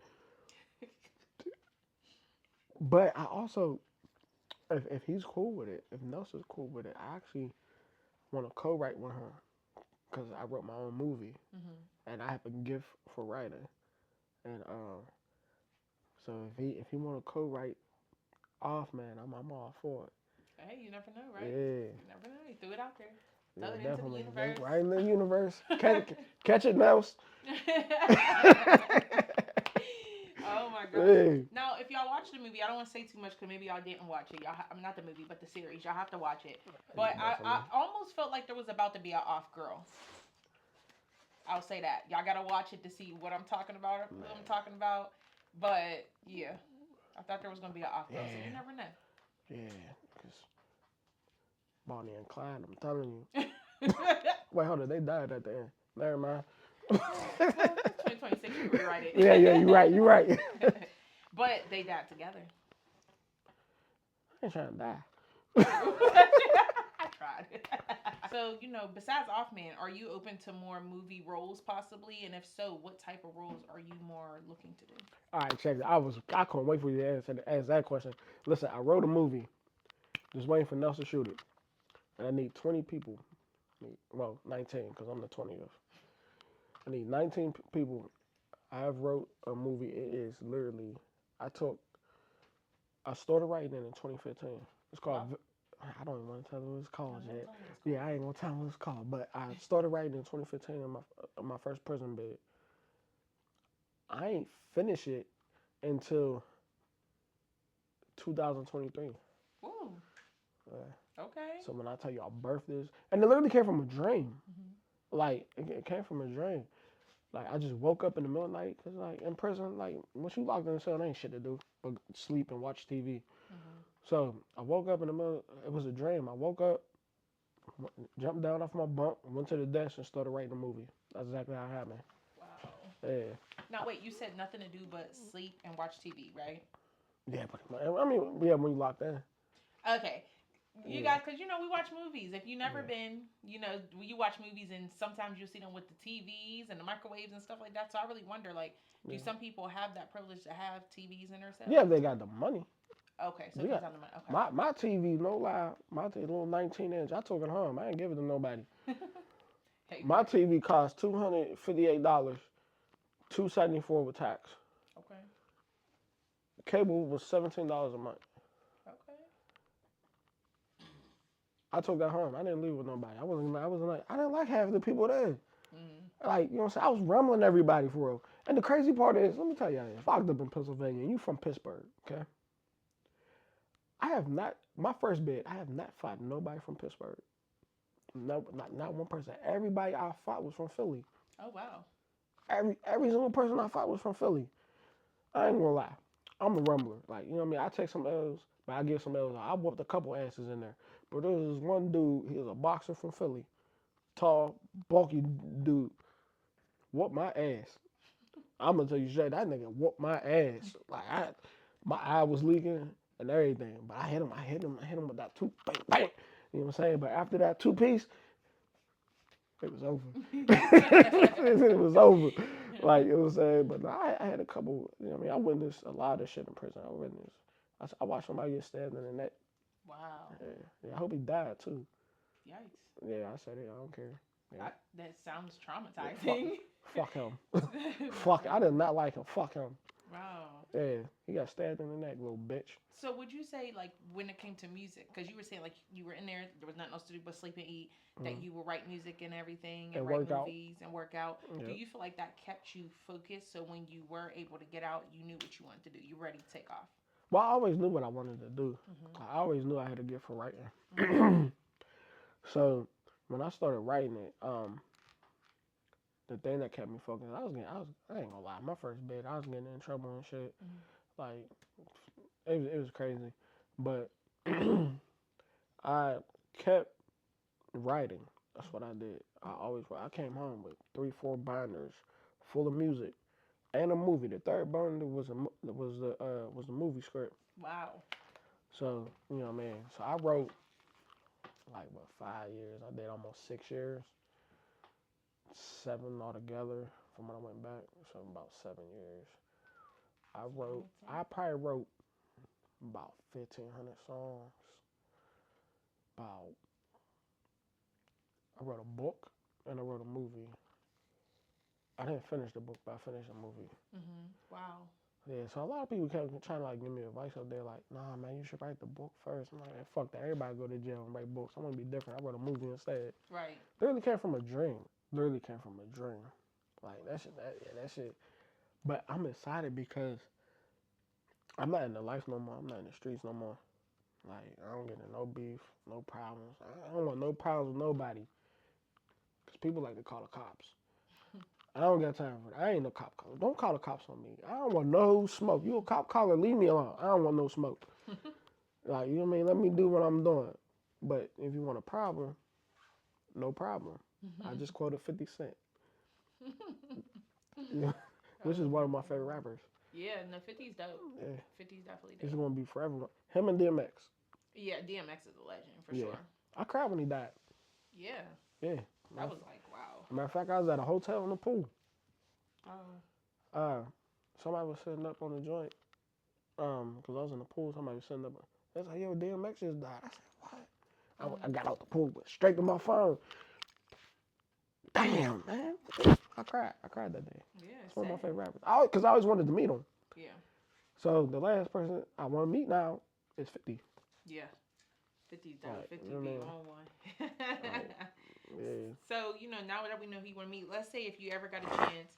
[SPEAKER 2] But I also, if he's cool with it, if Nelson's cool with it, I actually want to co-write with her because I wrote my own movie
[SPEAKER 1] Mm-hmm.
[SPEAKER 2] and I have a gift for writing. And so if he want to co-write off man, I'm all for it.
[SPEAKER 1] Hey, you never know, right?
[SPEAKER 2] Yeah.
[SPEAKER 1] You never know. You threw it out there.
[SPEAKER 2] Yeah,
[SPEAKER 1] Throw it into the
[SPEAKER 2] definitely.
[SPEAKER 1] universe.
[SPEAKER 2] Right in the universe. Catch it, Mouse.
[SPEAKER 1] Oh my gosh.
[SPEAKER 2] Hey.
[SPEAKER 1] Now, if y'all watch the movie, I don't want to say too much because maybe y'all didn't watch it. I mean, not the movie, but the series. Y'all have to watch it. But I almost felt like there was about to be an off girl. I'll say that. Y'all gotta watch it to see what I'm talking about. What I'm talking about. But yeah, I thought there was gonna be an off girl, so you never know.
[SPEAKER 2] Yeah, because Bonnie and Clyde, I'm telling you. Wait, hold on, they died at the end. Never mind.
[SPEAKER 1] Well, it's 2026. You can rewrite it.
[SPEAKER 2] Yeah, you're right.
[SPEAKER 1] But they died together.
[SPEAKER 2] I ain't trying to die.
[SPEAKER 1] I tried. So, besides Offman, are you open to more movie roles possibly? And if so, what type of roles are you more looking to do?
[SPEAKER 2] All right, check it. I couldn't wait for you to ask that question. Listen, I wrote a movie, just waiting for Nelson to shoot it, and I need 20 people. Well, 19, because I'm the 20th. I need 19 people. I have wrote a movie. It is literally, I took, I started writing it in 2015. It's called,
[SPEAKER 1] Wow.
[SPEAKER 2] I don't even want to tell you what it's called
[SPEAKER 1] No,
[SPEAKER 2] yet.
[SPEAKER 1] tell me what it's called.
[SPEAKER 2] Yeah, I ain't gonna tell you what it's called. But I started writing in 2015 in my first prison bid. I ain't finished it until 2023.
[SPEAKER 1] Ooh. Okay.
[SPEAKER 2] So when I tell you I birthed this, and it literally came from a dream.
[SPEAKER 1] Mm-hmm.
[SPEAKER 2] Like it came from a dream. Like I just woke up in the middle of the night because like in prison, like once you locked in the cell, there ain't shit to do but sleep and watch TV.
[SPEAKER 1] Mm-hmm.
[SPEAKER 2] So I woke up in the middle. It was a dream. I woke up, jumped down off my bunk, went to the desk and started writing a movie. That's exactly how it happened.
[SPEAKER 1] Wow.
[SPEAKER 2] Yeah.
[SPEAKER 1] Now wait, you said nothing to do but sleep and watch TV, right?
[SPEAKER 2] Yeah, but I mean, yeah, when you locked in.
[SPEAKER 1] Okay. You
[SPEAKER 2] Yeah.
[SPEAKER 1] guys, because we watch movies. If you never
[SPEAKER 2] Yeah.
[SPEAKER 1] been, you watch movies and sometimes you'll see them with the TVs and the microwaves and stuff like that. So I really wonder, like, do
[SPEAKER 2] Yeah.
[SPEAKER 1] some people have that privilege to have TVs in their cells?
[SPEAKER 2] Yeah, they got the money.
[SPEAKER 1] Okay, so
[SPEAKER 2] Yeah.
[SPEAKER 1] he's on the money. Okay.
[SPEAKER 2] My TV, no lie, little 19 inch. I took it home. I ain't give it to nobody.
[SPEAKER 1] Hey,
[SPEAKER 2] My TV cost $258, $274 with tax.
[SPEAKER 1] okay.
[SPEAKER 2] Cable was $17 a month.
[SPEAKER 1] Okay.
[SPEAKER 2] I took that home. I didn't leave with nobody. I wasn't like I didn't like having the people there.
[SPEAKER 1] Mm-hmm.
[SPEAKER 2] Like, you know what I'm saying? I was rumbling everybody for real. And the crazy part is, let me tell you, if I locked up in Pennsylvania and you from Pittsburgh, okay? I have not my first bid, I have not fought nobody from Pittsburgh. No, not one person. Everybody I fought was from Philly.
[SPEAKER 1] Oh wow.
[SPEAKER 2] Every single person I fought was from Philly. I ain't gonna lie. I'm a rumbler. Like, you know what I mean? I take some L's, but I give some L's. I whooped a couple asses in there. But there was this one dude, he was a boxer from Philly. Tall, bulky dude. Whooped my ass. I'm gonna tell you straight, that nigga whooped my ass. Like my eye was leaking and everything. But I hit him with that two bang bang. You know what I'm saying? But after that two piece, it was over. It was over. Like, you know what I'm saying? But no, I had a couple, you know what I mean? I witnessed a lot of shit in prison. I watched somebody get stabbed in the neck.
[SPEAKER 1] Wow.
[SPEAKER 2] Yeah, I hope he died too.
[SPEAKER 1] Yikes.
[SPEAKER 2] Yeah, I said it. I don't care. Yeah.
[SPEAKER 1] That sounds
[SPEAKER 2] Yeah, fuck,
[SPEAKER 1] traumatizing.
[SPEAKER 2] fuck him. Fuck. I did not like him. Fuck him.
[SPEAKER 1] Wow.
[SPEAKER 2] Yeah, he got stabbed in the neck, little bitch.
[SPEAKER 1] So would you say like when it came to music, because you were saying like you were in there was nothing else to do but sleep and eat, that
[SPEAKER 2] Mm.
[SPEAKER 1] you would write music and everything and
[SPEAKER 2] And
[SPEAKER 1] write
[SPEAKER 2] work out.
[SPEAKER 1] movies and work out. Do
[SPEAKER 2] Yeah.
[SPEAKER 1] you feel like that kept you focused? So when you were able to get out, you knew what you wanted to do. You were ready to take off.
[SPEAKER 2] Well, I always knew what I wanted to do.
[SPEAKER 1] Mhm.
[SPEAKER 2] I always knew I had a gift for
[SPEAKER 1] Mhm.
[SPEAKER 2] writing. So when I started writing it, the thing that kept me focused, I ain't gonna lie, my first bid, I was getting in trouble and shit.
[SPEAKER 1] Mhm.
[SPEAKER 2] Like, it was crazy. But I kept writing. That's what I did. I came home with 3, 4 binders full of music and a movie. The third binder was the movie script.
[SPEAKER 1] Wow.
[SPEAKER 2] So, you know what I mean? So I wrote like what 5 years. I did almost 6 years. 7 altogether from when I went back. So about 7 years. I probably wrote about 1,500 songs. About I wrote a book and I wrote a movie. I didn't finish the book, but I finished the movie.
[SPEAKER 1] Mhm. Wow.
[SPEAKER 2] Yeah, so a lot of people kept trying to like give me advice up there, like, nah, man, you should write the book first. I'm like, man, fuck that. Everybody go to jail and write books. I want to be different. I wrote a movie instead.
[SPEAKER 1] Right.
[SPEAKER 2] Literally came from a dream. Literally came from a dream. Like that shit. But I'm excited because I'm not in the life no more. I'm not in the streets no more. Like I don't get in no beef, no problems. I don't want no problems with nobody. Cause people like to call the cops. I don't got time for that. I ain't no cop caller. Don't call the cops on me. I don't want no smoke. You a cop caller, leave me alone. I don't want no smoke. Like, you know what I mean? Let me do what I'm doing. But if you want a problem, no problem. I just quoted 50 Cent. Yeah. Which is one of my favorite rappers.
[SPEAKER 1] Yeah, no, 50's dope.
[SPEAKER 2] Yeah.
[SPEAKER 1] 50's definitely
[SPEAKER 2] It's
[SPEAKER 1] dope.
[SPEAKER 2] gonna be forever. Him and DMX.
[SPEAKER 1] Yeah, DMX is a legend for
[SPEAKER 2] Yeah.
[SPEAKER 1] sure.
[SPEAKER 2] I cried when he died.
[SPEAKER 1] Yeah.
[SPEAKER 2] Yeah.
[SPEAKER 1] That was like, wow.
[SPEAKER 2] Matter of fact, I was at a hotel in the pool.
[SPEAKER 1] Oh.
[SPEAKER 2] Uh, somebody was sitting up on the joint. Cause I was in the pool. Somebody was sitting up. They was like, "Yo, DMX just died." I said, "What?" I got out the pool, went straight to my phone. Damn, man. I cried. I cried that day.
[SPEAKER 1] Yeah,
[SPEAKER 2] It's one of my
[SPEAKER 1] sad.
[SPEAKER 2] favorite rappers. Cause I always wanted to meet him.
[SPEAKER 1] Yeah.
[SPEAKER 2] So the last person I want to meet now is 50.
[SPEAKER 1] Yeah. 50's dope.
[SPEAKER 2] Like,
[SPEAKER 1] 50
[SPEAKER 2] you know what I
[SPEAKER 1] be
[SPEAKER 2] mean?
[SPEAKER 1] on one.
[SPEAKER 2] Like, yeah.
[SPEAKER 1] So, now that we know he want to meet, let's say if you ever got a chance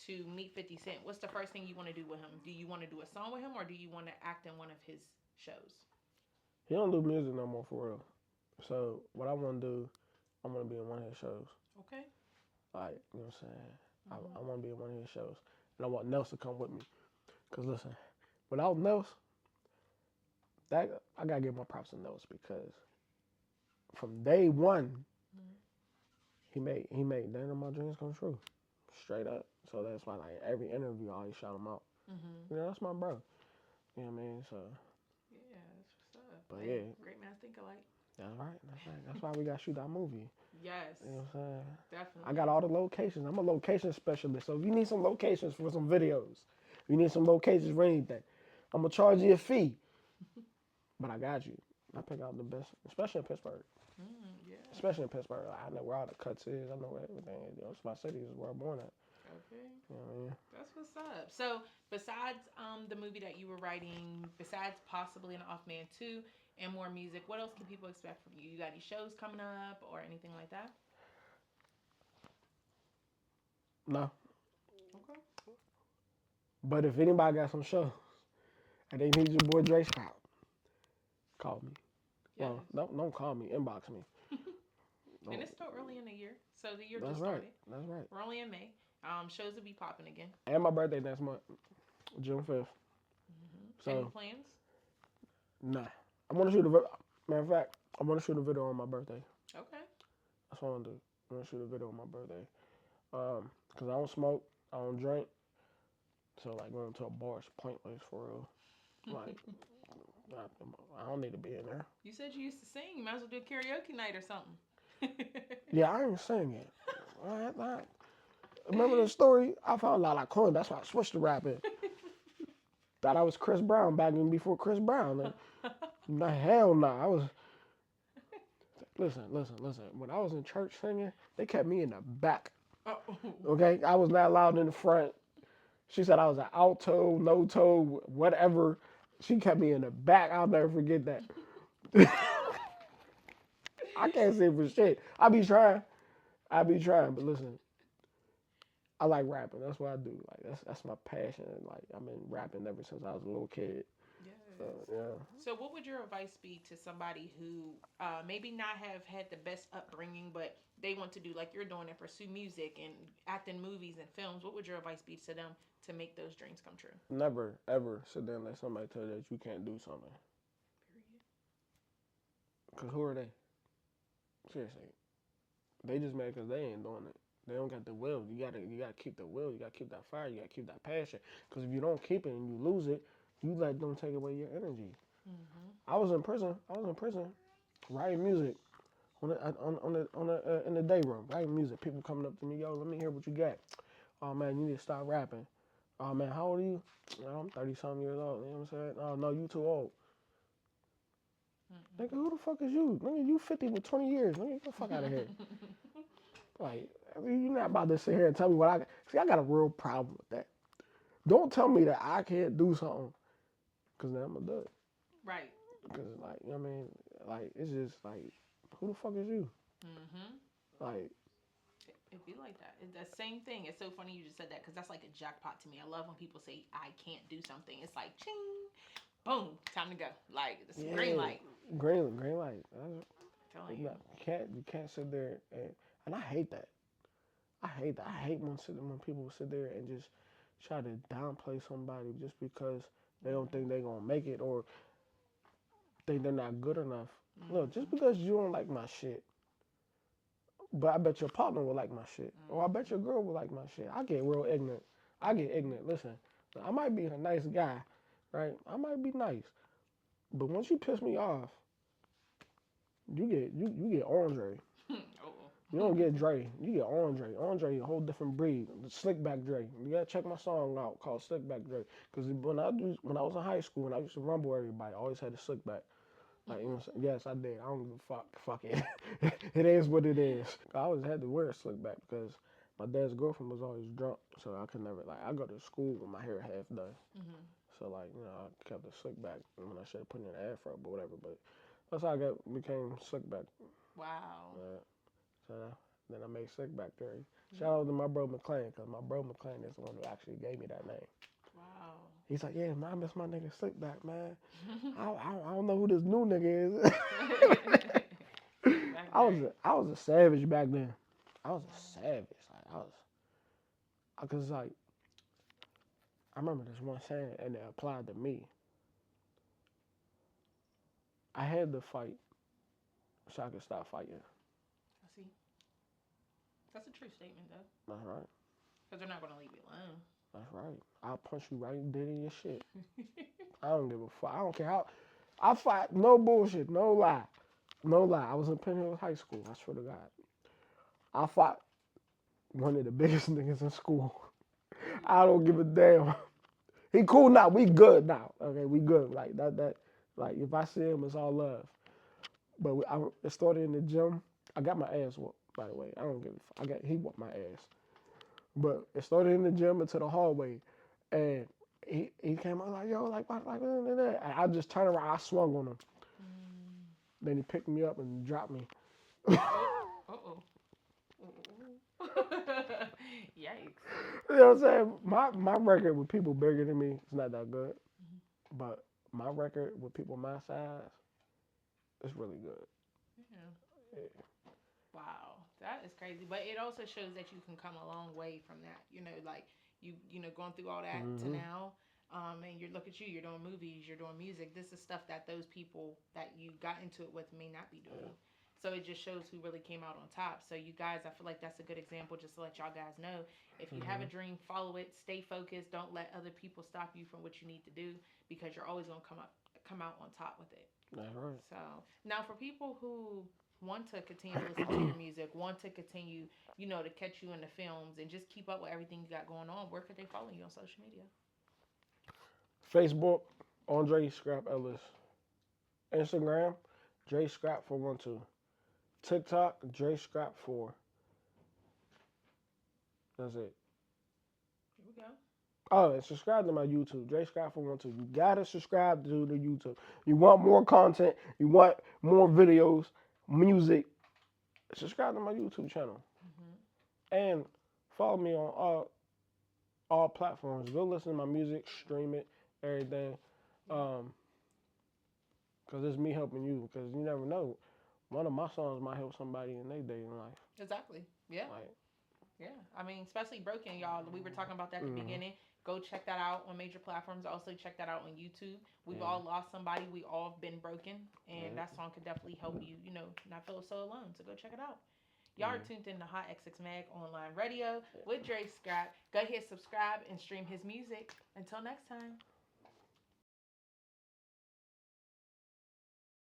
[SPEAKER 1] to meet 50 Cent, what's the first thing you want to do with him? Do you want to do a song with him or do you want to act in one of his shows?
[SPEAKER 2] He don't do music no more for real. So what I want to do, I want to be in one of his shows.
[SPEAKER 1] Okay.
[SPEAKER 2] Like, you know what I'm saying?
[SPEAKER 1] Mm-hmm.
[SPEAKER 2] I want to be in one of his shows. And I want Nels to come with me. Because listen, without Nels, I got to give my props to Nels because from day one,
[SPEAKER 1] Mm-hmm.
[SPEAKER 2] he made none of my dreams come true. Straight up. So that's why like every interview I always shout him out.
[SPEAKER 1] Mm-hmm.
[SPEAKER 2] You know, that's my bro. You know what I mean? So
[SPEAKER 1] Yeah, that's what's up.
[SPEAKER 2] but
[SPEAKER 1] Hey,
[SPEAKER 2] yeah.
[SPEAKER 1] great minds think alike.
[SPEAKER 2] That's right. That's right. That's why we got to shoot that movie.
[SPEAKER 1] Yes.
[SPEAKER 2] You know what I'm saying?
[SPEAKER 1] Definitely.
[SPEAKER 2] I got all the locations. I'm a location specialist. So if you need some locations for some videos, if you need some locations for anything, I'm gonna charge you a fee. But I got you. I pick out the best, especially in Pittsburgh.
[SPEAKER 1] Yeah.
[SPEAKER 2] Especially in Pittsburgh. Like, I know where all the cuts is. I know where everything is. You know, it's my city. Is where I'm born at.
[SPEAKER 1] Okay.
[SPEAKER 2] You know what I mean?
[SPEAKER 1] That's what's up. So, besides the movie that you were writing, besides possibly an Off Man 2 and more music, what else can people expect from you? You got any shows coming up or anything like that?
[SPEAKER 2] No.
[SPEAKER 1] Okay.
[SPEAKER 2] But if anybody got some shows and they need your boy DreScrap, call me.
[SPEAKER 1] Yes.
[SPEAKER 2] Well, don't call me. Inbox me.
[SPEAKER 1] And it's still early in the year, so the year
[SPEAKER 2] That's
[SPEAKER 1] just
[SPEAKER 2] right.
[SPEAKER 1] started.
[SPEAKER 2] That's right.
[SPEAKER 1] We're only in May. Shows will be popping again.
[SPEAKER 2] And my birthday next month, June 5th. So,
[SPEAKER 1] Any plans?
[SPEAKER 2] nah. I want to shoot a video. Matter of fact, I want to shoot a video on my birthday.
[SPEAKER 1] Okay.
[SPEAKER 2] That's what I want to do. I want to shoot a video on my birthday. Because I don't smoke. I don't drink. So, like, going to a bar is pointless for real. Like, I don't need to be in there.
[SPEAKER 1] You said you used to sing. You might as well do a karaoke night or something.
[SPEAKER 2] Yeah, I ain't singing. Remember the story? I found a lot of coin. That's why I switched to rapping. Thought I was Chris Brown back in before Chris Brown. And No, hell no. I was listen. When I was in church singing, they kept me in the back.
[SPEAKER 1] Oh.
[SPEAKER 2] Okay, I was not allowed in the front. She said I was an alto, no toe, whatever. She kept me in the back. I'll never forget that. I can't sing for shit. I be trying, but listen, I like rapping. That's what I do. Like that's my passion. Like I've been rapping ever since I was a little kid.
[SPEAKER 1] Yes.
[SPEAKER 2] So yeah.
[SPEAKER 1] So, what would your advice be to somebody who maybe not have had the best upbringing, but they want to do like you're doing and pursue music and act in movies and films? What would your advice be to them to make those dreams come true?
[SPEAKER 2] Never ever sit there and let somebody tell you that you can't do something.
[SPEAKER 1] Period.
[SPEAKER 2] Cause who are they? Seriously, they just mad because they ain't doing it. They don't got the will. You gotta keep the will. You gotta keep that fire. You gotta keep that passion. Cause if you don't keep it and you lose it, you let them take away your energy.
[SPEAKER 1] Mm-hmm.
[SPEAKER 2] I was in prison. Writing music in the day room. Writing music. People coming up to me, yo, let me hear what you got. Oh man, you need to stop rapping. Oh man, how old are you? Well, I'm 30 something years old. You know what I'm saying? Oh no, you too old.
[SPEAKER 1] Mm-mm.
[SPEAKER 2] Nigga, who the fuck is you? Nigga, you 50 with 20 years. Nigga, get the fuck out of here. Like, I mean, you're not about to sit here and tell me what I got. See, I got a real problem with that. Don't tell me that I can't do something, because then I'm going to do it.
[SPEAKER 1] Right.
[SPEAKER 2] Because, like, you know what I mean? Like, it's just like, who the fuck is you?
[SPEAKER 1] Mm-hmm.
[SPEAKER 2] Like,
[SPEAKER 1] It be like that. It's the same thing. It's so funny you just said that because that's like a jackpot to me. I love when people say I can't do something. It's like ching, boom, time to go. Like it's a green
[SPEAKER 2] yeah,
[SPEAKER 1] light.
[SPEAKER 2] green light.
[SPEAKER 1] I'm telling you.
[SPEAKER 2] You can't sit there and I hate that. I hate that. I hate when people sit there and just try to downplay somebody just because they don't think they're gonna make it or think they're not good enough. Look, just
[SPEAKER 1] Mm-hmm.
[SPEAKER 2] because you don't like my shit, but I bet your partner will like my shit, or I bet your girl will like my shit. I get real ignorant. I get ignorant. Listen, I might be a nice guy, right? I might be nice, but once you piss me off, you get Andre.
[SPEAKER 1] Oh.
[SPEAKER 2] You don't get Dre. You get Andre. Andre, a whole different breed. Slick back Dre. You gotta check my song out called Slick Back Dre. Because when I was in high school and I used to rumble everybody, I always had a slick back. Like, you know what I'm saying? Yes, I did. I don't give a fuck. Fuck it. It is what it is. I always had to wear a slick back because my dad's girlfriend was always drunk. So I could never, like, I go to school with my hair half done.
[SPEAKER 1] Mm-hmm.
[SPEAKER 2] So, like, you know, I kept the slick back when I should have put in an afro, but whatever. But that's how became slick back.
[SPEAKER 1] Wow.
[SPEAKER 2] So then I made slick back there. Shout out to my bro McClain, because my bro McClain is the one who actually gave me that name.
[SPEAKER 1] Wow.
[SPEAKER 2] He's like, yeah, man, I miss my nigga slick back, man. I don't know who this new nigga is. I was a savage back then. I was a savage. Like cause like I remember this one saying, and it applied to me. I had to fight so I could stop fighting.
[SPEAKER 1] I see. That's a true statement though,
[SPEAKER 2] That's right.
[SPEAKER 1] because they're not gonna leave you alone.
[SPEAKER 2] That's right. I'll punch you right dead in your shit. I don't give a fuck. I don't care how. I fight. No bullshit. No lie. No lie. I was in Penn Hills High School. I swear to God. I fought one of the biggest niggas in school. I don't give a damn. He cool now. We good now. Okay, we good. Like that. Like if I see him, it's all love. But it started in the gym. I got my ass whooped. By the way, I don't give a fuck. He whooped my ass. But it started in the gym into the hallway, and he came out like, yo, like, and I just turned around. I swung on him.
[SPEAKER 1] Mm.
[SPEAKER 2] Then he picked me up and dropped me.
[SPEAKER 1] Oh. Yikes.
[SPEAKER 2] You know what I'm saying? My record with people bigger than me is not that good. But my record with people my size is really good.
[SPEAKER 1] Yeah.
[SPEAKER 2] Yeah.
[SPEAKER 1] Wow, that is crazy. But it also shows that you can come a long way from that. Like going through all that to
[SPEAKER 2] Mm-hmm.
[SPEAKER 1] now. And you look at you, you're doing movies, you're doing music. This is stuff that those people that you got into it with may not be doing. So it just shows who really came out on top. So you guys, I feel like that's a good example just to let y'all guys know. If you have a
[SPEAKER 2] Mm-hmm.
[SPEAKER 1] dream, follow it, stay focused, don't let other people stop you from what you need to do because you're always gonna come out on top with it.
[SPEAKER 2] That's right.
[SPEAKER 1] So now for people who want to continue to listen to your music, want to continue, to catch you in the films and just keep up with everything you got going on, where could they follow you on social media?
[SPEAKER 2] Facebook, Andre Scrap Ellis. Instagram, DreScrap412. TikTok, DreScrap4. That's it.
[SPEAKER 1] Here we go.
[SPEAKER 2] Oh, and subscribe to my YouTube, DreScrap412. You gotta subscribe to the YouTube. You want more content, you want more videos, music, subscribe to my YouTube channel. And follow me on all platforms. Go listen to my music, stream it, everything. Because it's me helping you. Because you never know. One of my songs might help somebody in their day in life.
[SPEAKER 1] Exactly. Yeah.
[SPEAKER 2] Like,
[SPEAKER 1] yeah. I mean, especially Broken, y'all. We were talking about that at the beginning. Go check that out on major platforms. Also, check that out on YouTube. We've all lost somebody. We all have been broken. And that song could definitely help you, not feel so alone. So go check it out. Y'all are tuned in to Hot XX Mag Online Radio with Dre Scrap. Go ahead, subscribe, and stream his music. Until next time.